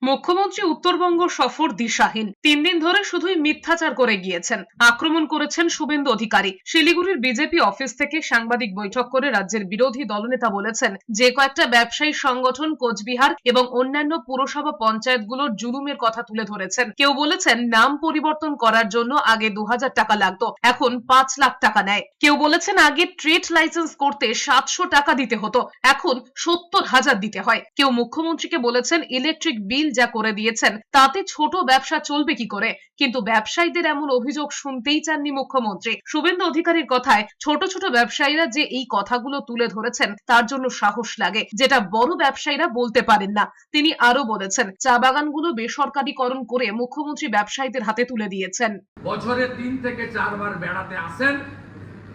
মুখ্যমন্ত্রী উত্তরবঙ্গ সফর দিশাহীন। 3 দিন ধরে শুধুই মিথ্যাচার করে গিয়েছেন। আক্রমণ করেছেন শুভেন্দু অধিকারী। শিলিগুড়ির বিজেপি অফিস থেকে সাংবাদিক বৈঠক করে রাজ্যের বিরোধী দলনেতা বলেছেন, যে কয়েকটা ব্যবসায়ী সংগঠন কোচবিহার এবং অন্যান্য পুরসভা পঞ্চায়েতগুলোর জুলুমের কথা তুলে ধরেছেন। কেউ বলেছেন নাম পরিবর্তন করার জন্য আগে 2000 টাকা লাগতো, এখন 5 লাখ টাকা নেয়। কেউ বলেছেন আগে ট্রেড লাইসেন্স করতে 700 টাকা দিতে হতো, এখন 70,000 দিতে হয়। কেউ মুখ্যমন্ত্রীকে বলেছেন ইলেকট্রিক বিল যা করে দিয়েছেন তাতে ছোট ব্যবসা চলবে কি করে। কিন্তু ব্যবসায়ীদের এমন অভিযোগ শুনতেই চাননি মুখ্যমন্ত্রী। শুভেন্দু অধিকারীর কথায়, ছোট ছোট ব্যবসায়ীরা যে এই কথাগুলো তুলে ধরেছেন তার জন্য সাহস লাগে, যেটা বড় ব্যবসায়ীরা বলতে পারেন না। তিনি আরো বলেছেন, চা বাগানগুলো বেসরকারীকরণ করে মুখ্যমন্ত্রী ব্যবসায়ীদের হাতে তুলে দিয়েছেন। বছরে 3 থেকে 4 বার বেড়াতে আসেন,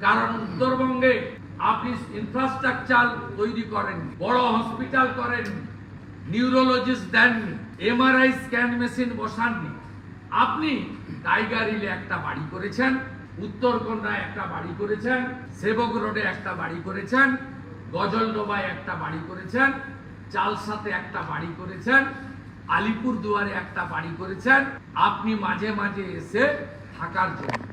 কারণ উত্তরবঙ্গে আপনি ইনফ্রাস্ট্রাকচার তৈরি করেন, বড় হসপিটাল করেন, নিউরোলজিস্ট দেন, এমআরআই স্ক্যান মেশিন বসাননি। আপনি টাইগার হিলে একটা বাড়ি করেছেন, উত্তরকন্যায় একটা বাড়ি করেছেন, সেবক রোডে একটা বাড়ি করেছেন, গজলডোবায় একটা বাড়ি করেছেন, চালসাতে একটা বাড়ি করেছেন, আলিপুর দুয়ারে একটা বাড়ি করেছেন। আপনি মাঝে মাঝে এসে থাকার জন্য